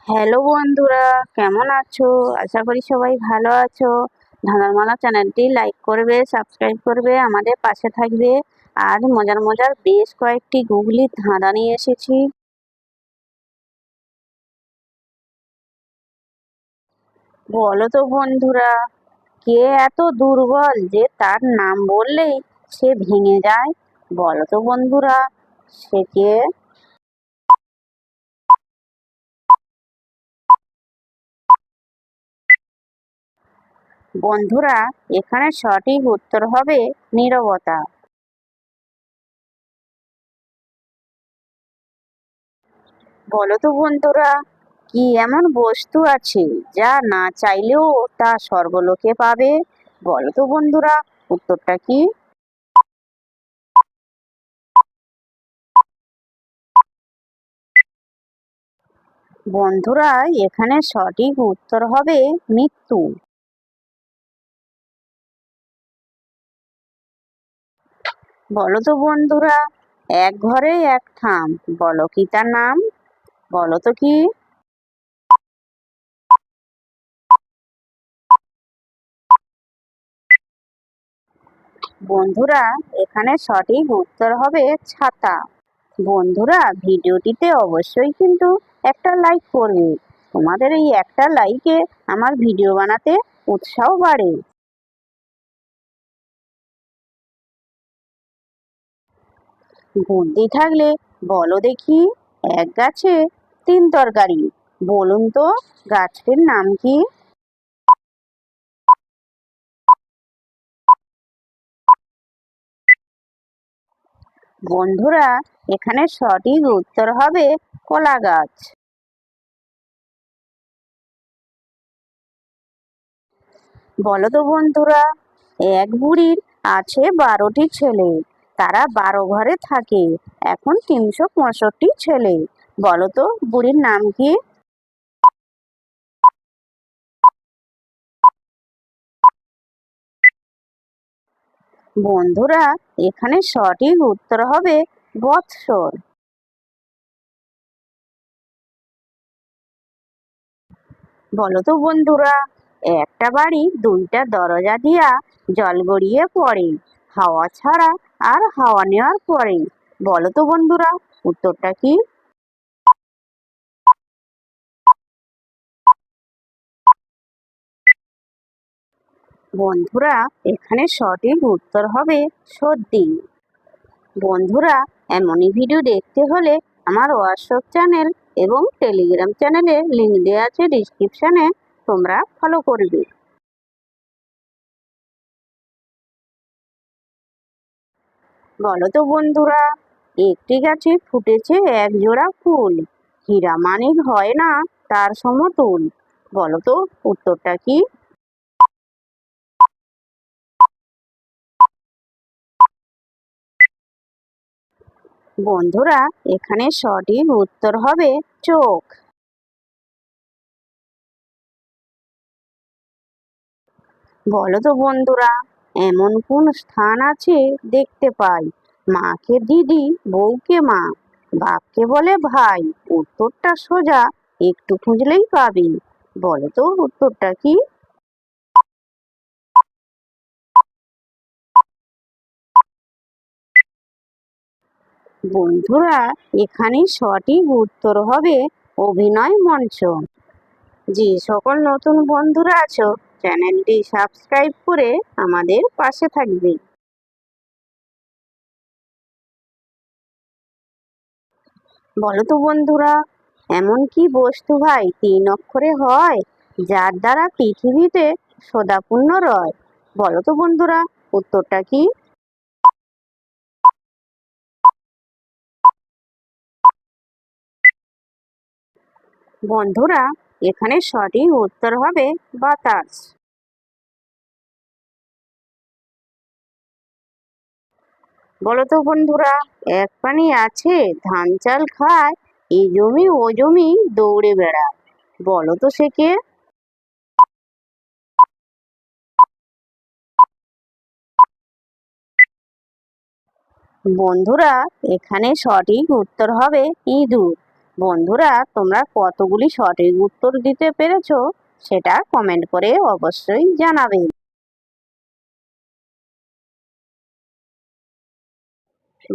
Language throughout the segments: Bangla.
হ্যালো বন্ধুরা, কেমন আছো? আশা করি সবাই ভালো আছো। ধাঁধারমালা চ্যানেলটি লাইক করবে, সাবস্ক্রাইব করবে, আমাদের পাশে থাকবে। আজ মজার মজার বেশ কয়েকটি গুগলি ধাঁধা নিয়ে এসেছি। বলো তো বন্ধুরা, কে এত দুর্বল যে তার নাম বললেই সে ভেঙে যায়? বলো তো বন্ধুরা, সে কে? বন্ধুরা, এখানে সঠিক উত্তর হবে নীরবতা। বলো তো বন্ধুরা, কি এমন বস্তু আছে যা না চাইলেও তা স্বর্গলোকে পাবে? বলো তো বন্ধুরা, উত্তরটা কি? বন্ধুরা, এখানে সঠিক উত্তর হবে মৃত্যু। বলো তো বন্ধুরা, এক ঘরে এক থাম, বলো কি তার নাম? বলো তো কি? বন্ধুরা, এখানে সঠিক উত্তর হবে ছাতা। বন্ধুরা, ভিডিওটিতে অবশ্যই কিন্তু একটা লাইক করবে। তোমাদের এই একটা লাইকে আমার ভিডিও বানাতে উৎসাহ বাড়ে। বুদ্ধি থাকলে বলো দেখি, এক গাছে তিন তরকারি, বলুন তো গাছটির নাম কি? বন্ধুরা, এখানে সঠিক উত্তর হবে কলা গাছ। বলো তো বন্ধুরা, এক বুড়ির আছে 12টি ছেলে, তারা 12 ঘরে থাকে, এখন 365 ছেলে। বলো তো বুড়ির নাম কি? বন্ধুরা, এখানে সঠিক উত্তর হবে বৎসর। বলো তো বন্ধুরা, একটা বাড়ি দুইটা দরজা দিয়া জল গড়িয়ে পড়ে, হাওয়া ছাড়া আর হাওয়া নেওয়ার পরে। বলো তো বন্ধুরা, উত্তরটা কি? বন্ধুরা, এখানে সঠিক উত্তর হবে সর্দি। বন্ধুরা, এমনই ভিডিও দেখতে হলে আমার হোয়াটসঅ্যাপ চ্যানেল এবং টেলিগ্রাম চ্যানেলে লিংক দেওয়া আছে ডিসক্রিপশনে, তোমরা ফলো করবে। বলো তো বন্ধুরা, একটি গাছে ফুটেছে এক জোড়া ফুল, হীরা মানিক হয় না তার সমতুল। বলো তো উত্তরটা কি? বন্ধুরা, এখানে সঠিক উত্তর হবে চোখ। বলো তো বন্ধুরা, এমন কোন স্থান আছে দেখতে পাই, মাকে দিদি, বউকে মা, বাপকে বলে ভাই, উত্তরটা সোজা, একটু খুঁজলেই পাবি। বলো তো উত্তরটা কি? বন্ধুরা, এখানে সঠিক উত্তর হবে অভিনয় মঞ্চ। যে সকল নতুন বন্ধুরা আছো, চ্যানেলটি সাবস্ক্রাইব করে আমাদের পাশে থাকবে। বলো তো বন্ধুরা, এমন কি বস্তু ভাই 3 অক্ষরে হয়, যার দ্বারা পৃথিবীতে সদাপূর্ণ রয়? বলো তো বন্ধুরা, উত্তরটা কি? বন্ধুরা, এখানে সঠিক উত্তর হবে বাতাস। বলো তো বন্ধুরা, এক পানি আছে ধান চাল খায়, এই জমি ও জমি দৌড়ে বেড়ায়। বলো তো সে কে? বন্ধুরা, এখানে সঠিক উত্তর হবে ইঁদুর। বন্ধুরা, তোমরা কতগুলি সঠিক উত্তর দিতে পেরেছো সেটা কমেন্ট করে অবশ্যই জানাবে।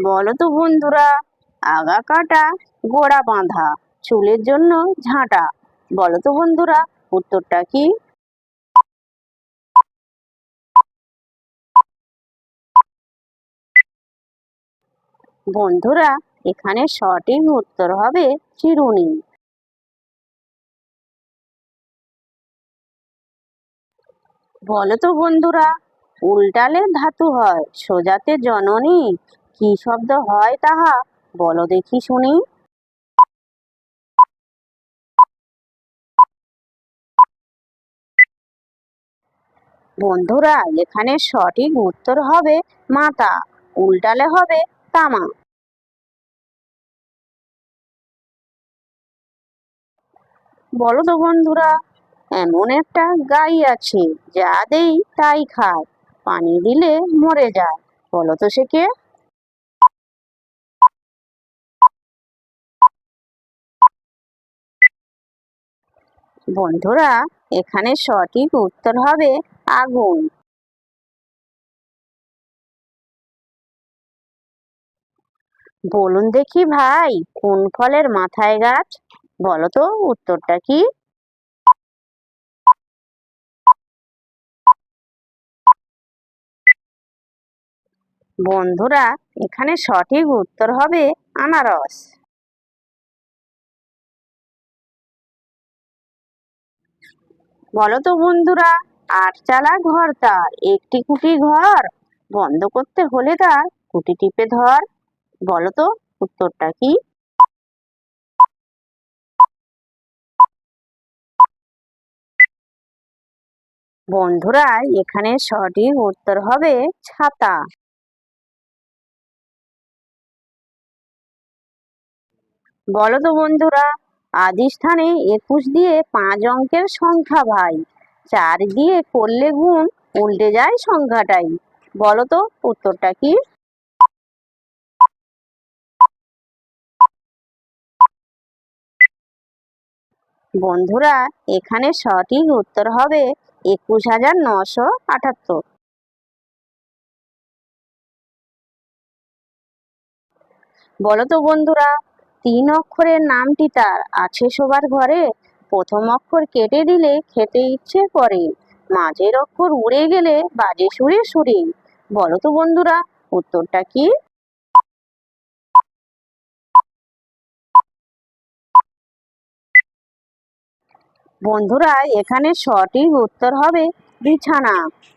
বলো তো বন্ধুরা, আগা কাটা গোড়া বাঁধা, চুলের জন্য ঝাঁটা, বলো তো বন্ধুরা উত্তরটা কি? বন্ধুরা, এখানে সঠিক উত্তর হবে চিরুনি। বলো তো বন্ধুরা, উল্টালে ধাতু হয়, সোজাতে জননী, কি শব্দ হয় তাহা বলো দেখি শুনি। বন্ধুরা, এখানে সঠিক উত্তর হবে মাথা, উল্টালে হবে তামা। বলো তো বন্ধুরা, এমন একটা গাই আছে যা দেই তাই খায়, পানি দিলে মরে যায়, বলো তো সে কে? বন্ধুরা, এখানে সঠিক উত্তর হবে আগুন। বলুন দেখি ভাই, কোন ফলের মাথায় গাছ? বলো তো উত্তরটা কি? বন্ধুরা, এখানে সঠিক উত্তর হবে আনারস। বলো তো বন্ধুরা, আটচালা ঘর তার, একটি কুটি ঘর, বন্ধ করতে হলে তার কুটি টিপে ধর, বলো তো উত্তরটা কি? বন্ধুরা, এখানে সঠিক উত্তর হবে ছাতা। বলো তো বন্ধুরা, আদি স্থানে 21 দিয়ে 5 অঙ্কের সংখ্যা ভাই, 4 দিয়ে করলে গুণ উল্টে যায় সংখ্যাটাই, বলো তো উত্তরটা কি? বন্ধুরা, এখানে সঠিক উত্তর হবে 21,978। বলো তো বন্ধুরা, 3 অক্ষরের নামটি তার আছে সবার ঘরে, প্রথম অক্ষর কেটে দিলে খেতে ইচ্ছে করে, মাঝের অক্ষর উড়ে গেলে বাজে সুরে সুরে, বলো তো বন্ধুরা উত্তরটা কি? বন্ধুরা, এখানে সঠিক উত্তর হবে বিছানা।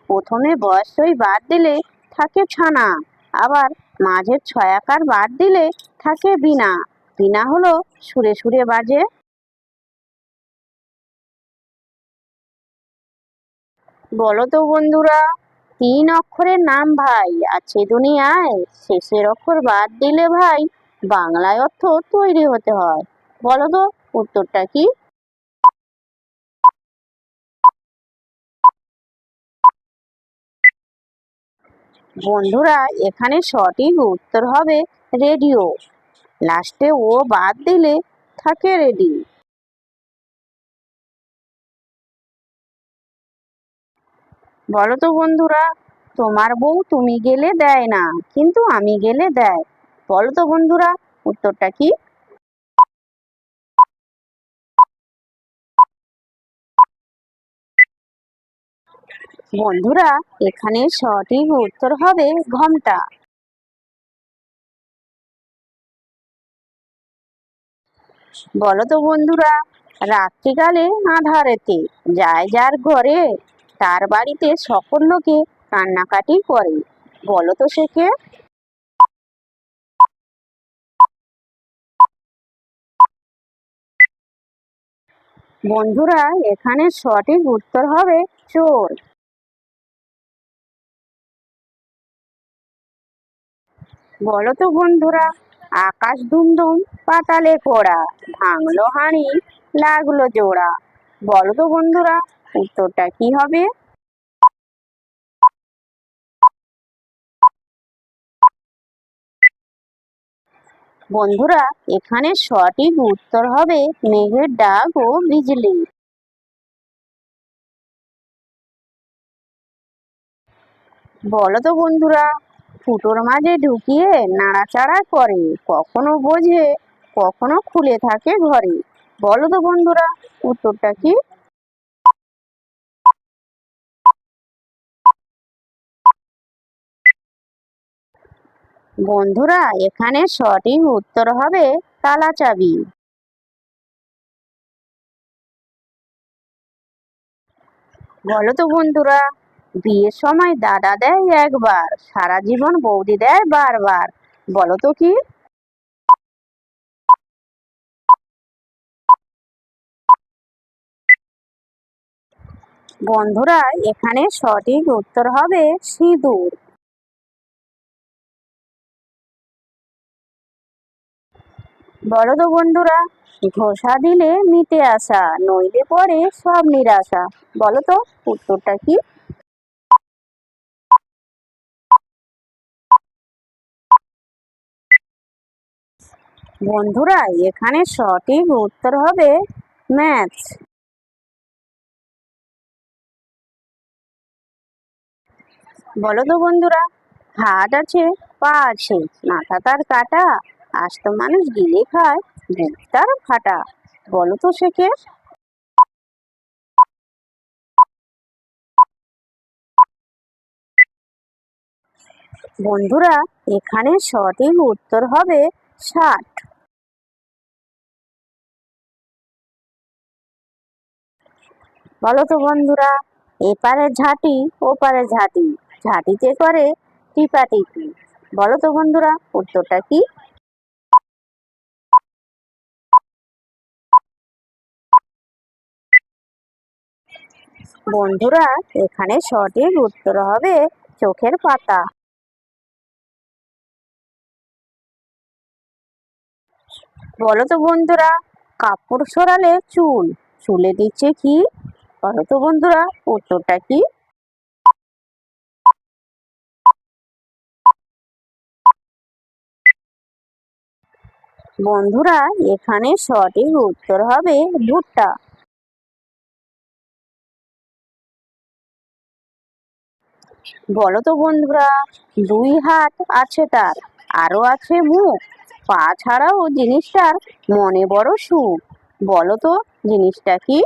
প্রথমে বয়সই বাদ দিলে থাকে ছানা, আবার মাঝের ছয়াকার বাদ দিলে থাকে বিনা, বিনা হলো সুরে সুরে বাজে। বলো তো বন্ধুরা, 3 অক্ষরের নাম ভাই আছে দুনিয়ায়, শেষের অক্ষর বাদ দিলে ভাই বাংলায় অর্থ তৈরি হতে হয়, বলো তো উত্তরটা কি? বন্ধুরা, এখানে সঠিক উত্তর হবে রেডিও, লাস্টে ও বাদ দিলে থাকে রেডি। বলো তো বন্ধুরা, তোমার বউ তুমি গেলে দেয় না, কিন্তু আমি গেলে দেয়, বলো তো বন্ধুরা উত্তরটা কি? বন্ধুরা, এখানে সঠিক উত্তর হবে ঘন্টা। বলো তো বন্ধুরা, রাত্রিকালে আঁধারেতে যায় যার ঘরে, তার বাড়িতে সকল লোকে কান্নাকাটি করে, বলো তো সে কে? বন্ধুরা, এখানে সঠিক উত্তর হবে চোর। বলো তো বন্ধুরা, আকাশ দুমদুম পাতালে পড়া, ভাঙলো হাঁড়ি লাগলো জোড়া, বলো তো বন্ধুরা উত্তরটা কি হবে? বন্ধুরা, এখানে সঠিক উত্তর হবে মেঘের ডাক ও বিজলি। বলো তো বন্ধুরা, ফুটোর মাঝে ঢুকিয়ে নাড়াচাড়া করে, কখনো বোঝে কখনো খুলে থাকে ঘরে। বলো তো বন্ধুরা, উত্তরটা কি? বন্ধুরা, এখানে সঠিক উত্তর হবে তালা চাবি। বলো তো বন্ধুরা, বিয়ের সময় দাদা দেয় একবার, সারা জীবন বৌদি দেয় বারবার। বলো তো কি? বন্ধুরা, এখানে সঠিক উত্তর হবে সিঁদুর। বলো তো বন্ধুরা, ঘষা দিলে মিটে আসা, নইলে পরে সব নিরাশা। বলো তো উত্তরটা কি? বন্ধুরা, এখানে সঠিক উত্তর হবে ম্যাচ। বলো তো বন্ধুরা, হাত আছে পা আছে, মাথা তার কাটা, আস্ত মানুষ গিলে খায়, বুক তার ফাটা। বলো তো সে কে? বন্ধুরা, এখানে সঠিক উত্তর হবে ষাট। বলো তো বন্ধুরা, এপারে ঝাঁটি ওপারে ঝাঁটি, ঝাঁটিতে করে টিপাটিপি। বলো তো বন্ধুরা, উত্তরটা কি? বন্ধুরা, এখানে সঠিক উত্তর হবে চোখের পাতা। বলো তো বন্ধুরা, কাপড় সরালে চুল, চুলে দিচ্ছে কি? বলো তো বন্ধুরা, উত্তরটা কি? বন্ধুরা, এখানে সঠিক উত্তর হবে ভুট্টা। বলো তো বন্ধুরা, দুই হাত আছে তার, আরো আছে মুখ, পা ছাড়াও জিনিসটার মনে বড় সুখ। বলো তো জিনিসটা কি?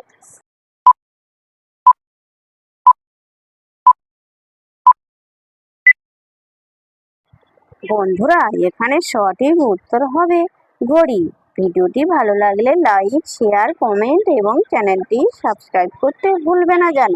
বন্ধুরা, এখানে সঠিক উত্তর হবে ঘড়ি। ভিডিওটি ভালো লাগলে লাইক শেয়ার কমেন্ট এবং চ্যানেলটি সাবস্ক্রাইব করতে ভুলবে না যেন।